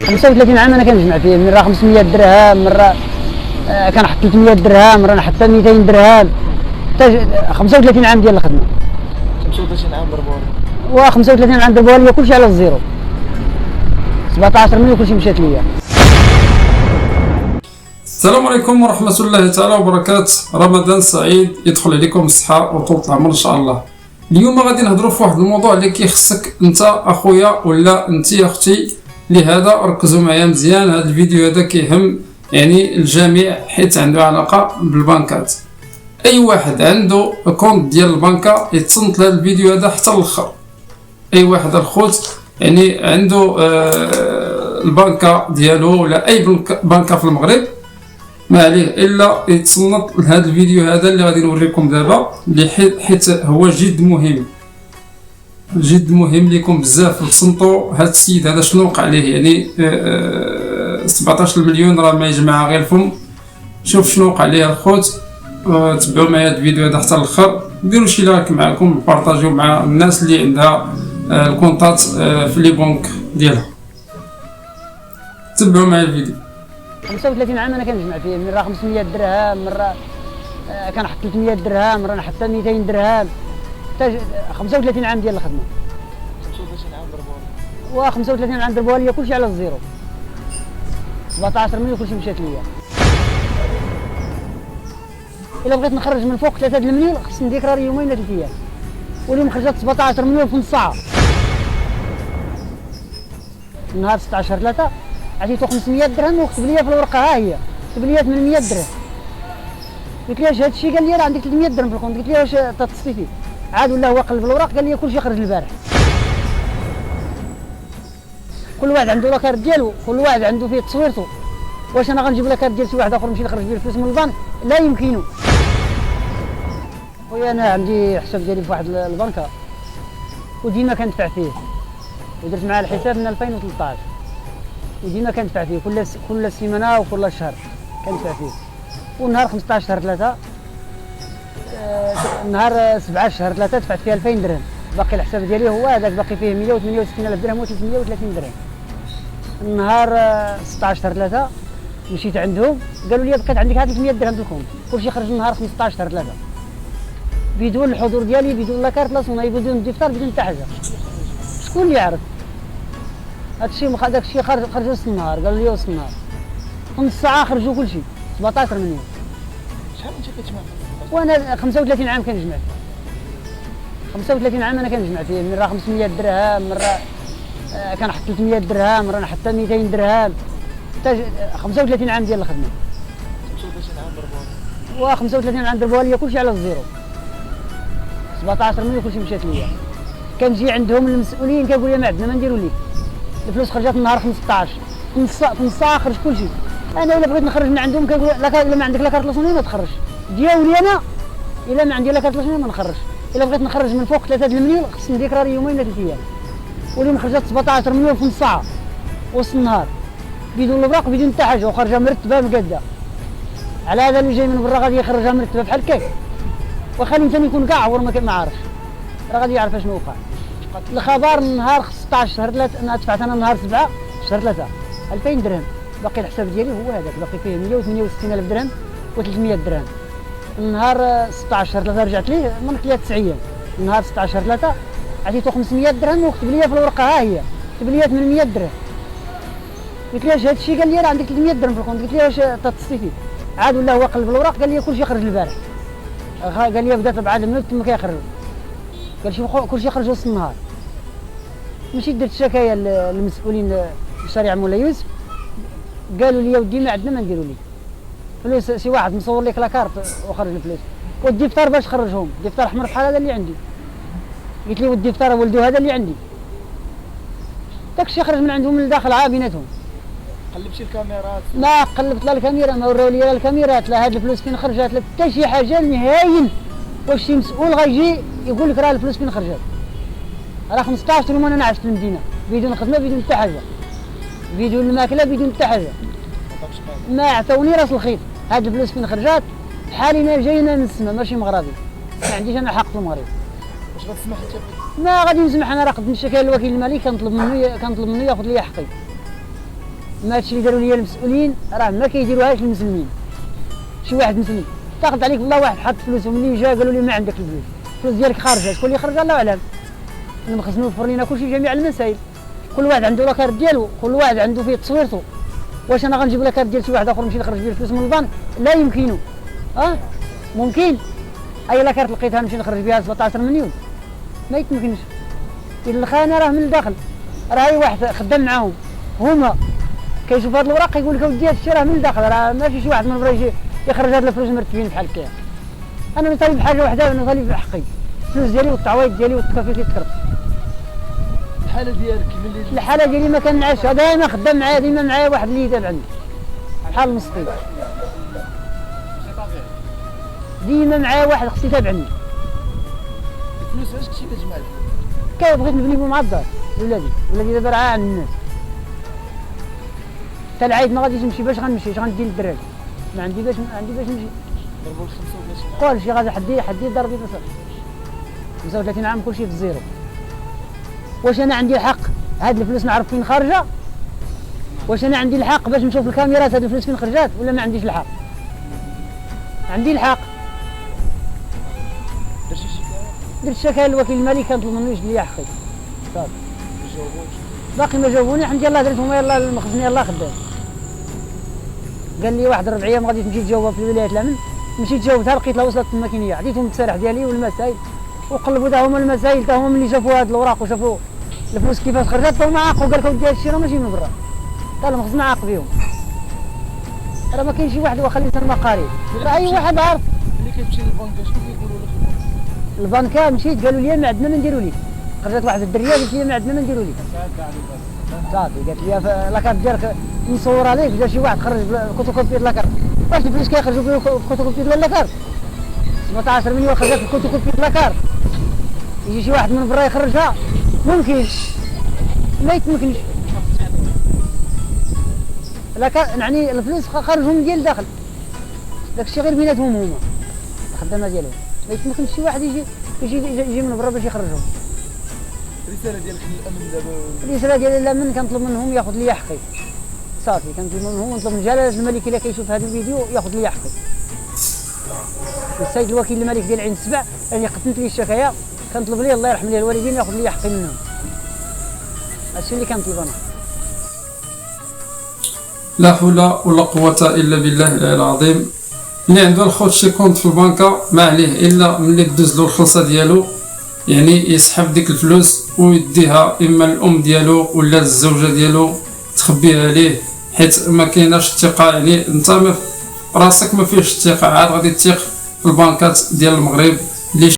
35 عام انا كنجمع فيه، من راه 500 درهم، مره كنحط 300 درهم، مره نحط 200 درهم، حتى 35 عام ديال الخدمه. 35 عام ضربوا لي. و 35 عام ضربوها ليا كلشي على الزيرو. 17 مليون كلشي مشات ليا. السلام عليكم ورحمة الله تعالى وبركاته. رمضان سعيد، يدخل عليكم الصحة وطول العمر إن شاء الله. اليوم غادي نهضروا في واحد الموضوع اللي كيخصك أنت أخويا ولا أنت أختي، لهذا ركزوا معايا مزيان. هذا الفيديو هذا كيهم يعني الجميع، حيت عنده علاقة بالبنكات. أي واحد عنده كونت ديال البنكة يتصنت لهذا الفيديو هذا حتى الآخر. أي واحد الخوت يعني عنده البنكة ديالو ولا أي بنكة في المغرب، ما عليه الا يتصنت لهذا الفيديو هذا اللي غادي نوريكم دابا، اللي حيت هو جد مهم ليكم بزاف. تصنتوا هذا السيد هذا شنو وقع عليه، يعني 17 مليون راه ما يجمعها غير الفم. شوف شنو وقع عليه الخوت. تبعوا معايا هذا الفيديو هذا حتى الاخر، ديروا شي لايك معكم، بارطاجيو مع الناس اللي عندها الكونطات في لي بنك ديالها. تبعوا معايا الفيديو. 35 عام انا كنجمع فيه، من راه 500 درهم، مره كنحط 300 درهم، مره نحط 200 درهم، حتى 35 عام ديال الخدمه. 35 عام ضربوا لي. و 35 عام ضربوها ليا كلشي على الزيرو. 17 مليون كلشي مشات ليا. الا بغيت نخرج من فوق 3 المليون خصني ديكرار يومين ولا 3 ايام، واليوم خرجت 17 مليون في نص ساعه. نهار 16/3 عطيتو 500 درهم وكتب لي في الورقه، ها هي كتب لي 800 درهم. قلت له اش هذا الشيء؟ قال لي راه عندك 300 درهم في الكونت. قلت له واش تتصفي فيه؟ عاد ولا هو قلب الوراق قال لي كلشي خرج البارح. كل واحد عنده لاكارت ديالو، كل واحد عنده فيه تصويرته. واش انا غنجيب لاكارت ديال شي واحد اخر نمشي نخرج به الفلوس من البنك؟ لا يمكن. خويا انا عندي حساب ديالي في واحد البنكه وديما كندفع فيه، ودرت معاه الحساب من 2013، وديما كندفع فيه كل سيمانه وكل شهر كندفع فيه. ونهار 15/3 نهار 17/3 دفعت فيه 2000 درهم. باقي الحساب ديالي هو هذاك، باقي فيه 168,000 درهم و 330 درهم. نهار 16/3 مشيت عندهم قالوا لي بقيت عندك هاد 300 درهم في الكونت. كلشي خرج نهار 15/3 بدون الحضور ديالي، بدون لا كارت لا صوناي، بدون الدفتر، بدون حتى حاجه. شكون اللي يعرف هذاك الشيء؟ خرج وسط النهار، قالوا لي وسط النهار في نص ساعه خرجوا كلشي 17 مليون. شحال انت كتجمع؟ وانا 35 عام كنجمع فيه. 35 عام انا كنجمع فيه، من راه 500 درهم، مره كنحط 300 درهم، مره نحط 200 درهم، حتى 35 عام ديال الخدمه. 35 عام ضربوا لي. و 35 عام ضربوها ليا كلشي على الزيرو. 17 مليون كلشي مشات ليا. كنجي عندهم المسؤولين كيقول لي ما عندنا ما نديروا ليك، الفلوس خرجت النهار 15 في نص ساعه خرج كلشي. انا الا بغيت نخرج من عندهم كيقول لا، الا ما عندك لا كارت لا ما تخرج ديالي انا، الا ما عندي لا كارت لا ما نخرج. الا بغيت نخرج من فوق 3 المليون خصني ديكرار يومين ولا 3 ايام، واليوم خرجت 17 مليون في نص ساعه وسط النهار، بدون الوراق بدون حتى حاجه، وخرجها مرتبه مقاده. على هذا اللي جاي من برا غادي يخرجها مرتبه بحال كيف؟ واخا الانسان يكون كاع عور ما عارفش، راه غادي يعرف شنو وقع. الخبر نهار 16/3 انا دفعت انا نهار 7/3 2000 درهم. باقي الحساب ديالي هو هذاك، باقي فيه 168,000 درهم و 300 درهم. نهار 16/3 رجعت ليه من 3 ايام. نهار 16/3 عطيتو 500 درهم وكتب لي في الورقه، ها هي كتب لي 800 درهم. قلت له اش هذا الشيء؟ قال لي راه عندك 300 درهم في الكونت. قلت له واش تتصفي فيه؟ عاد ولا هو قلب الوراق قال لي كلشي خرج البارح. قال لي بدات بعد منوت تما كيخرجوا، قال شي كلشي خرج وسط النهار. مشيت درت شكايه للمسؤولين الشارع مولا يوسف، قالوا لي ودي ما عندنا ما نديروا لك فلوس، شي واحد مصور لك لاكارت وخرج الفلوس. والدفتر باش خرجهم، دفتر احمر بحال هذا اللي عندي. قلت لي والدفتر ولدو هذا اللي عندي، داكشي خرج من عندهم من الداخل عابيناتهم. قلبتي الكاميرات؟ ما قلبت لا الكاميرا، ما وراو لي لا الكاميرات، لا هاد الفلوس فين خرجت، لا حتى شي حاجه نهائيا. واش شي مسؤول غيجي يقول لك راه الفلوس فين خرجت؟ راه 15 يوم انا عشت في المدينه بدون خدمه بدون حتى حاجه، بدون الماكله بدون حتى حاجه، ما عطاوني راس الخيط. هاد الفلوس فين خرجت؟ حالنا جاينا من السماء ماشي مغربي، ما عنديش انا حق في المغرب. واش غتسمح انت؟ ما غادي نسمح، انا راه قدمت الشكايه للوكيل المالي كنطلب منه ياخذ لي حقي. ما هادشي اللي داروا لي المسؤولين راه ما كيديروهاش المسلمين. شي واحد مسلم تاخذ عليك والله واحد حط فلوس وملي جا قالوا لي ما عندك الفلوس، الفلوس ديالك خارجه، شكون اللي خرجها الله اعلم. خصنا نوفر لينا كلشي جميع المسائل، كل واحد عنده لاكارت ديالو، كل واحد عنده فيه تصويرته. واش انا غنجيب لاكارت ديال شي واحد اخر نمشي نخرج بيه الفلوس من البنك؟ لا يمكن. ممكن اي لاكارت لقيتها نمشي نخرج بها 17 مليون؟ ما يتمكنش. الخانه راه من الداخل، راه اي واحد خدام معاهم هما كيشوف هاد الوراق يقول لك اودي هادشي راه من الداخل، راه ماشي شي واحد من برا يجي يخرج هاد الفلوس مرتبين بحال هكا. انا نطالب بحاجه وحده، انا نطالب بحقي، الفلوس ديالي والتعويض ديالي والتكافي كيتكرب. الحاله ديالك ملي الحاله ديالي ما كنعيش، دائما خدام معايا، ديما معايا واحد اللي يتابع عندي بحال المسطيل، ديما معايا واحد خصو يتابعني. الفلوس علاش كنتي كتجمع الفلوس؟ بغيت نبني بهم مع الدار ولادي دابا راه عند الناس، حتى العيد ما غاديش نمشي. باش غنمشي؟ اش غندير للدراري؟ ما عندي باش نمشي. ضربوا الخمسه وباش قول شي غادي حدي ضربي بس 35 عام كلشي في الزيرو. واش انا عندي الحق هاد الفلوس نعرف فين خارجه؟ واش انا عندي الحق باش نشوف الكاميرات هاد الفلوس فين خرجات ولا ما عنديش الحق؟ عندي الحق. درت شكاية للوكيل المالي كنطلب منه يجد لي حقي. صافي باقي ما جاوبوني. الحمد لله درتهم يلاه المخزن يلاه خدام. قال لي واحد الربعيه ما غاديش تمشي تجاوبها في ولايه الامن، مشيت جاوبتها لقيتها وصلت الماكينيه، عطيتهم التصاريح ديالي والمسائل وقلبوا تا هما المسائل، تا هما ملي شافوا هاد الاوراق وشافوا الفلوس كيفاش خرجت تا هما عاقوا، قال لك ودي هادشي راه ماشي من برا، تا المخزن عاق بهم. راه ما كاين شي واحد واخا اللي تما قاري، راه اي واحد عارف. ملي كتمشي للبنك شنو كيقولوا لك؟ البنكه مشيت قالوا لي ما عندنا ما نديروا لك، خرجت واحد الدريه قالت لي ما عندنا ما نديروا لك. صافي قالت لي لاكارت ديالك مصوره ليك، جا شي واحد خرج فوتوكوبي لاكارت. واش الفلوس كيخرجوا فوتوكوبي ولا لاكارت؟ 17 مليون خرجت فوتوكوبي لاكارت، يجي شي واحد من برا يخرجها؟ ممكن ما يتمكنش. لاكارت يعني الفلوس خرجهم ديال الداخل، داكشي غير بيناتهم هما الخدامه ديالهم، ما يتمكنش شي واحد يجي من برا باش يخرجهم. الرساله ديالك للامن دابا؟ الرساله ديال الامن كنطلب منهم ياخذ لي حقي، صافي كنطلب منهم ونطلب من جلاله الملك الا كيشوف هذا الفيديو ياخذ لي حقي. السيد الوكيل الملك ديال عين السبع يعني قدمت لي الشكايه، كنطلب ليه الله يرحم ليه الوالدين ياخذ لي حقي منهم. هادشي اللي كنطلب انا. لا حول ولا قوة إلا بالله العلي العظيم. اللي عنده الخوت شي كونت في البنكة ما عليه إلا ملي تدوز له الخلصة ديالو، يعني يسحب ديك الفلوس ويديها إما الأم ديالو ولا الزوجة ديالو تخبيها ليه، حيت ما كايناش الثقة. يعني انت راسك ما فيهش الثقة، عاد غادي تثيق في البنكات ديال المغرب